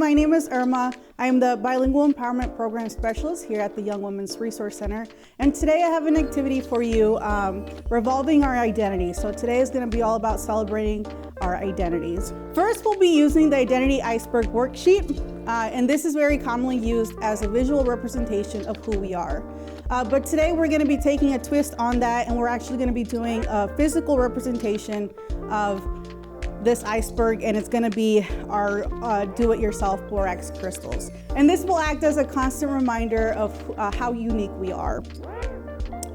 my name is Irma. I am the Bilingual Empowerment Program Specialist here at the Young Women's Resource Center. And today I have an activity for you revolving our identity. So today is going to be all about celebrating our identities. First, we'll be using the Identity Iceberg worksheet. And this is very commonly used as a visual representation of who we are. But today we're going to be taking a twist on that, and we're actually going to be doing a physical representation of this iceberg, and it's going to be our do-it-yourself borax crystals. And this will act as a constant reminder of how unique we are.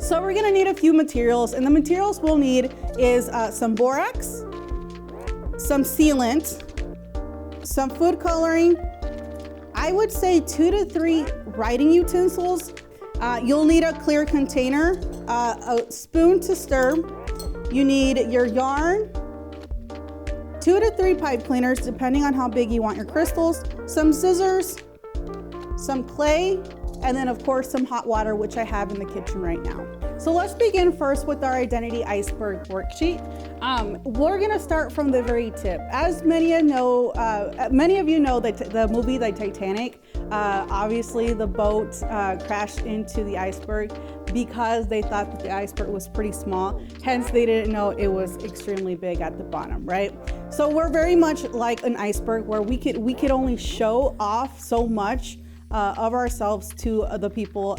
So we're going to need a few materials, and the materials we'll need is some borax, some sealant, some food coloring, I would say 2 to 3 writing utensils. You'll need a clear container, a spoon to stir. You need your yarn, 2 to 3 pipe cleaners, depending on how big you want your crystals, some scissors, some clay, and then of course some hot water, which I have in the kitchen right now. So let's begin first with our Identity Iceberg worksheet. We're gonna start from the very tip. As many of you know that the movie The Titanic, obviously the boat crashed into the iceberg because they thought that the iceberg was pretty small. Hence, they didn't know it was extremely big at the bottom, right? So we're very much like an iceberg where we could only show off so much of ourselves to the people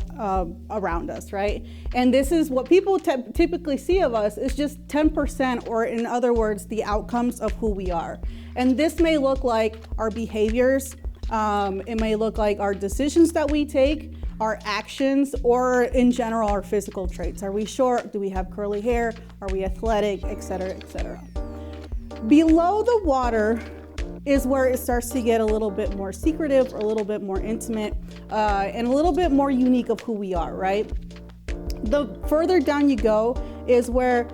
around us, right? And this is what people typically see of us is just 10%, or in other words, the outcomes of who we are. And this may look like our behaviors, it may look like our decisions that we take, our actions, or in general, our physical traits. Are we short? Do we have curly hair? Are we athletic, et cetera, et cetera. Below the water is where it starts to get a little bit more secretive, or a little bit more intimate, and a little bit more unique of who we are, right? The further down you go is where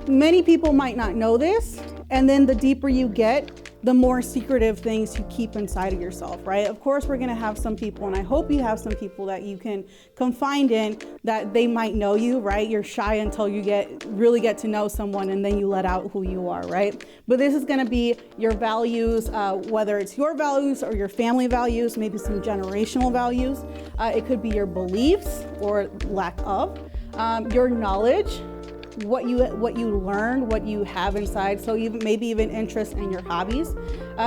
many people might not know this, and then the deeper you get, the more secretive things you keep inside of yourself, right? Of course, we're gonna have some people, and I hope you have some people that you can confide in that they might know you, right? You're shy until you really get to know someone, and then you let out who you are, right? But this is gonna be your values, whether it's your values or your family values, maybe some generational values. It could be your beliefs or lack of, your knowledge, what you learned, what you have inside, so maybe even interest in your hobbies,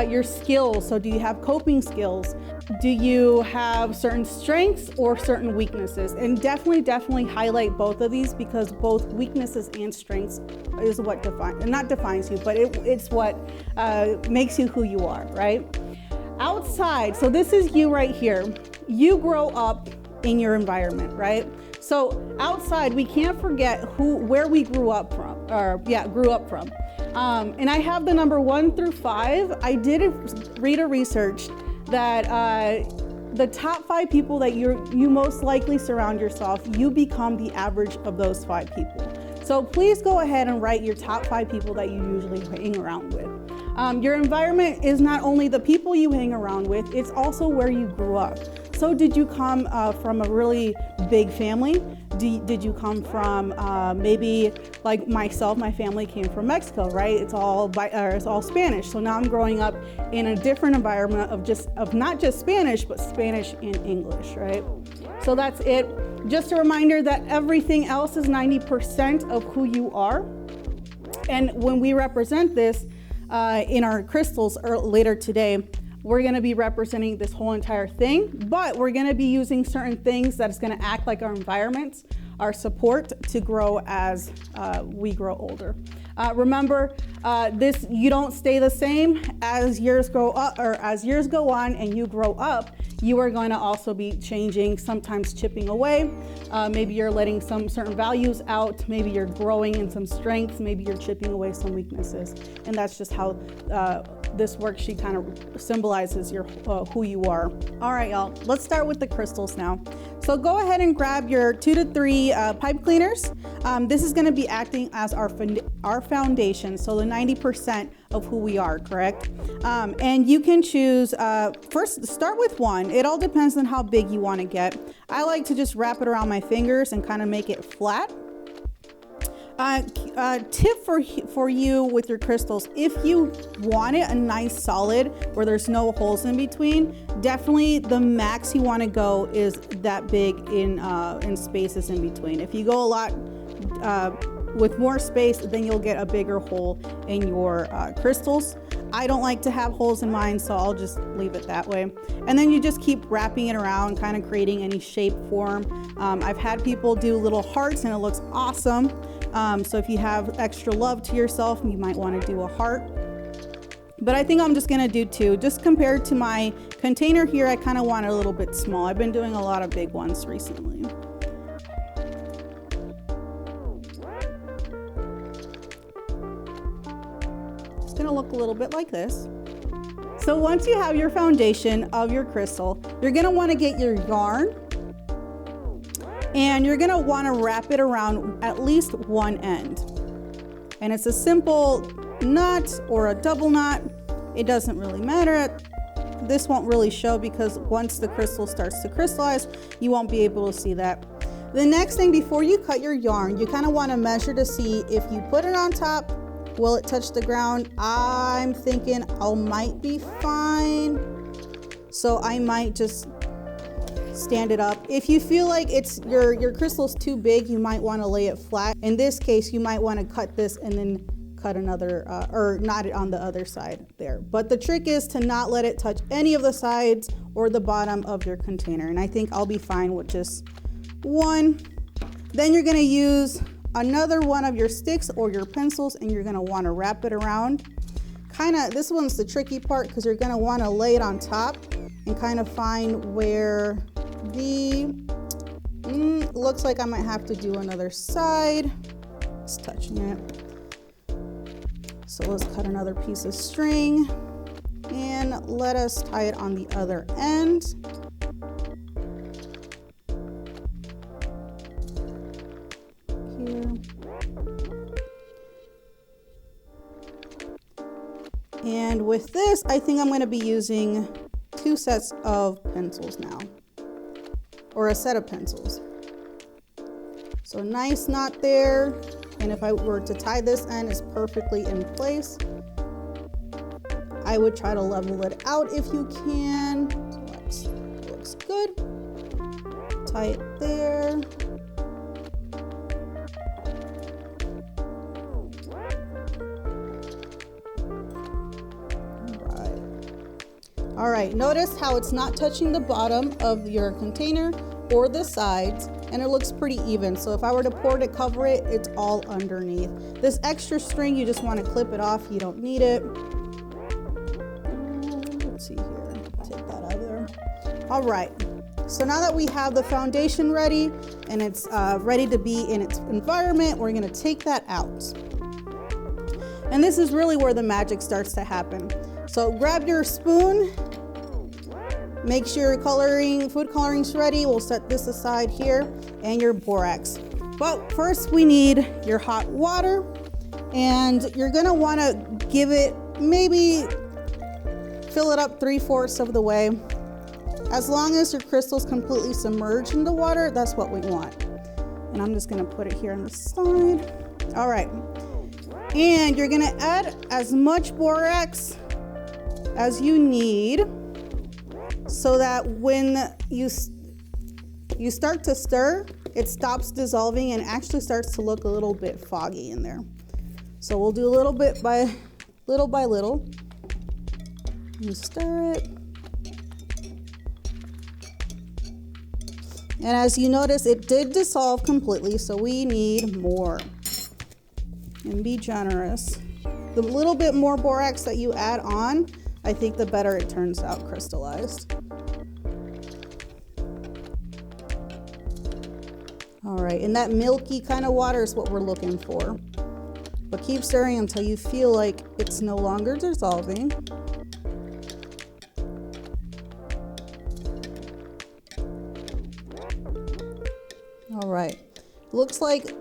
your skills. So do you have coping skills? Do you have certain strengths or certain weaknesses? And definitely highlight both of these, because both weaknesses and strengths is what not defines you, but it's what makes you who you are, right? Outside, so this is you right here. You grow up in your environment, right? So outside, we can't forget where we grew up from. And I have the number 1 through 5. I did read a research that the top 5 people that you most likely surround yourself, you become the average of those 5 people. So please go ahead and write your top 5 people that you usually hang around with. Your environment is not only the people you hang around with, it's also where you grew up. So did you come from a really big family? Did you come from maybe like myself? My family came from Mexico, right? It's all Spanish. So now I'm growing up in a different environment of not just Spanish, but Spanish and English, right? So that's it. Just a reminder that everything else is 90% of who you are. And when we represent this in our crystals later today, we're gonna be representing this whole entire thing, but we're gonna be using certain things that is gonna act like our environments, our support to grow as we grow older. Remember, you don't stay the same as years go up, or as years go on and you grow up, you are going to also be changing, sometimes chipping away. Maybe you're letting some certain values out. Maybe you're growing in some strengths. Maybe you're chipping away some weaknesses. And that's just how this worksheet kind of symbolizes who you are. All right, y'all, let's start with the crystals now. So go ahead and grab your 2 to 3 pipe cleaners. This is gonna be acting as our foundation, so the 90% of who we are, correct? And you can choose, first start with 1. It all depends on how big you wanna get. I like to just wrap it around my fingers and kind of make it flat. Tip for you with your crystals, if you want it a nice solid where there's no holes in between, definitely the max you want to go is that big in spaces in between. If you go a lot with more space, then you'll get a bigger hole in your crystals. I don't like to have holes in mine, so I'll just leave it that way. And then you just keep wrapping it around, kind of creating any shape, form. I've had people do little hearts and it looks awesome. So if you have extra love to yourself, you might want to do a heart. But I think I'm just gonna do 2. Just compared to my container here, I kind of want it a little bit small. I've been doing a lot of big ones recently. It's gonna look a little bit like this. So once you have your foundation of your crystal, you're gonna wanna get your yarn and you're gonna wanna wrap it around at least one end. And it's a simple knot or a double knot. It doesn't really matter. This won't really show because once the crystal starts to crystallize, you won't be able to see that. The next thing, before you cut your yarn, you kind of want to measure to see if you put it on top, will it touch the ground? I'm thinking I might be fine. So I might just stand it up. If you feel like it's your crystal's too big, you might want to lay it flat. In this case, you might want to cut this and then cut another or knot it on the other side there. But the trick is to not let it touch any of the sides or the bottom of your container. And I think I'll be fine with just one. Then you're going to use another one of your sticks or your pencils and you're going to want to wrap it around. This one's the tricky part because you're going to want to lay it on top and kind of find where looks like I might have to do another side. It's touching it. So let's cut another piece of string and let us tie it on the other end. Here. And with this, I think I'm going to be using 2 sets of pencils now, or a set of pencils. So nice knot there. And if I were to tie this end, it's perfectly in place. I would try to level it out if you can. So that looks good. Tie it there. All right, notice how it's not touching the bottom of your container or the sides, and it looks pretty even. So if I were to pour to cover it, it's all underneath. This extra string, you just want to clip it off. You don't need it. Let's see here, take that out of there. All right, so now that we have the foundation ready and it's ready to be in its environment, we're gonna take that out. And this is really where the magic starts to happen. So grab your spoon, make sure your food coloring's ready. We'll set this aside here, and your borax. But first we need your hot water, and you're gonna wanna give it, maybe fill it up 3/4 of the way. As long as your crystal's completely submerged in the water, that's what we want. And I'm just gonna put it here on the side. All right, and you're gonna add as much borax as you need so that when you start to stir, it stops dissolving and actually starts to look a little bit foggy in there. So we'll do a little bit by little. You stir it. And as you notice, it did dissolve completely, so we need more. And be generous. The little bit more borax that you add on, I think the better it turns out crystallized. All right, and that milky kind of water is what we're looking for. But keep stirring until you feel like it's no longer dissolving. All right, looks like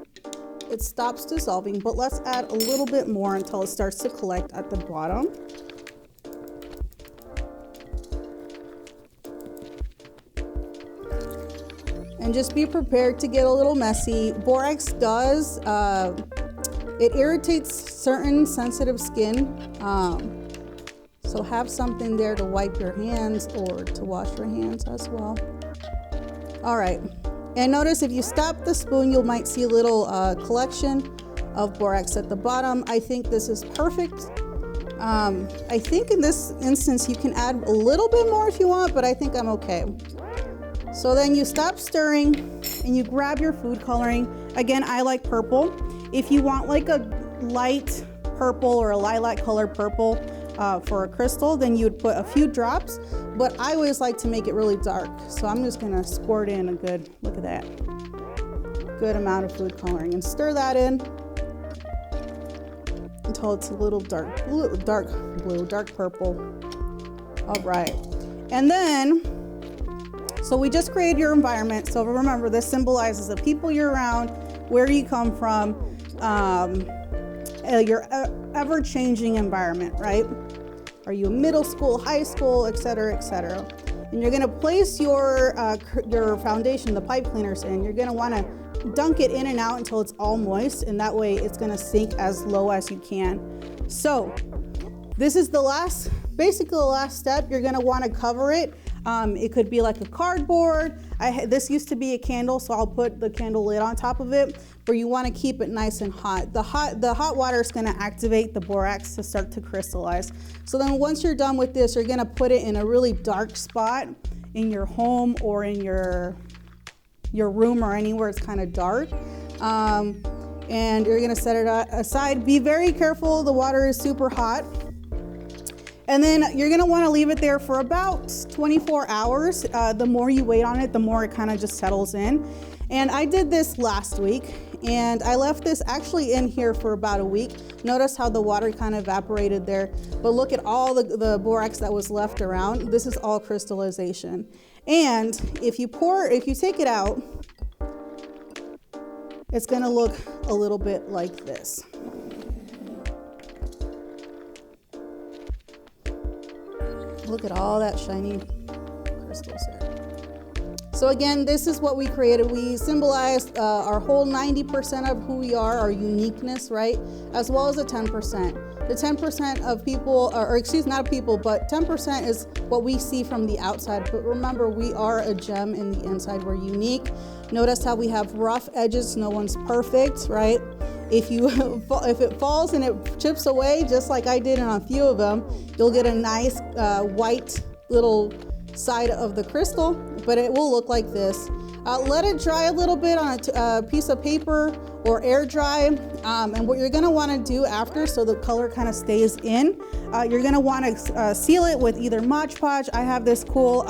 it stops dissolving, but let's add a little bit more until it starts to collect at the bottom. And just be prepared to get a little messy. Borax does It irritates certain sensitive skin. So have something there to wipe your hands or to wash your hands as well. All right, and notice if you stop the spoon, you might see a little collection of borax at the bottom. I think this is perfect. I think in this instance you can add a little bit more if you want, but I think I'm okay. So then you stop stirring and you grab your food coloring. Again, I like purple. If you want like a light purple or a lilac colored purple for a crystal, then you would put a few drops, but I always like to make it really dark. So I'm just gonna squirt in a good, look at that, good amount of food coloring and stir that in until it's a little dark blue, dark purple. All right, and then, so we just created your environment. So remember, this symbolizes the people you're around, where you come from, your ever-changing environment, right? Are you middle school, high school, et cetera, et cetera. And you're gonna place your foundation, the pipe cleaners in. You're gonna wanna dunk it in and out until it's all moist, and that way it's gonna sink as low as you can. So this is the last, basically the last step. You're gonna wanna cover it. It could be like a cardboard. This used to be a candle, so I'll put the candle lid on top of it, but you wanna keep it nice and hot. The hot water is gonna activate the borax to start to crystallize. So then once you're done with this, you're gonna put it in a really dark spot in your home or in your room or anywhere it's kind of dark. And you're gonna set it aside. Be very careful, the water is super hot. And then you're gonna wanna leave it there for about 24 hours. The more you wait on it, the more it kind of just settles in. And I did this last week, and I left this actually in here for about a week. Notice how the water kind of evaporated there, but look at all the borax that was left around. This is all crystallization. And if you take it out, it's gonna look a little bit like this. Look at all that shiny crystals there. So again, this is what we created. We symbolized our whole 90% of who we are, our uniqueness, right? As well as the 10%. The 10% of people, or excuse, not people, but 10% is what we see from the outside. But remember, we are a gem in the inside. We're unique. Notice how we have rough edges. No one's perfect, right? If it falls and it chips away, just like I did on a few of them, you'll get a nice white little side of the crystal, but it will look like this. Let it dry a little bit on a piece of paper or air dry. And what you're gonna wanna do after, so the color kind of stays in, you're gonna wanna seal it with either Mod Podge. I have this cool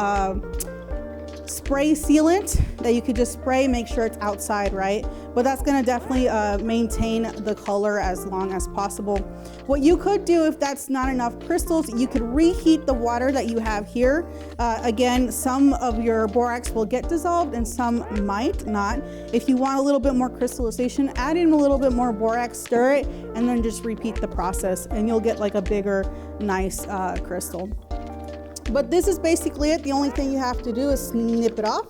spray sealant that you could just spray, make sure it's outside, right? But that's gonna definitely maintain the color as long as possible. What you could do, if that's not enough crystals, you could reheat the water that you have here. Again, some of your borax will get dissolved and some might not. If you want a little bit more crystallization, add in a little bit more borax, stir it, and then just repeat the process, and you'll get like a bigger, nice crystal. But this is basically it. The only thing you have to do is snip it off.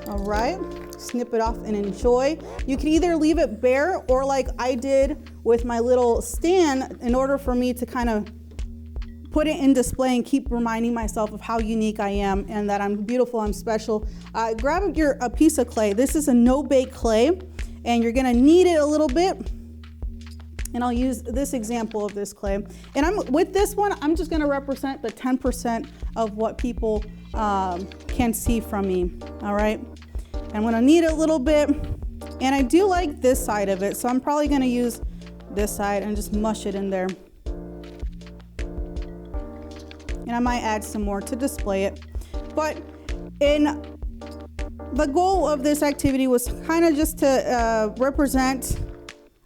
All right, snip it off and enjoy. You can either leave it bare, or like I did with my little stand, in order for me to kind of put it in display and keep reminding myself of how unique I am and that I'm beautiful, I'm special. Grab a piece of clay. This is a no-bake clay, and you're gonna knead it a little bit. And I'll use this example of this clay. And with this one, I'm just gonna represent the 10% of what people can see from me, all right? I'm gonna knead it a little bit, and I do like this side of it, so I'm probably gonna use this side and just mush it in there. And I might add some more to display it. But the goal of this activity was kind of just to represent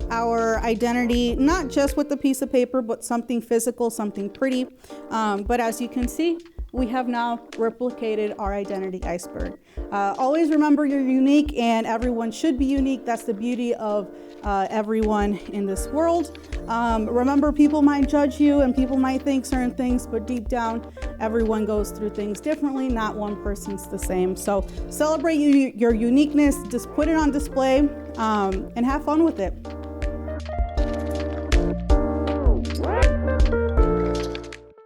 our identity, not just with a piece of paper, but something physical, something pretty. But as you can see, we have now replicated our identity iceberg. Always remember you're unique, and everyone should be unique. That's the beauty of everyone in this world. Remember, people might judge you and people might think certain things, but deep down, everyone goes through things differently. Not one person's the same. So celebrate your uniqueness, just put it on display, and have fun with it.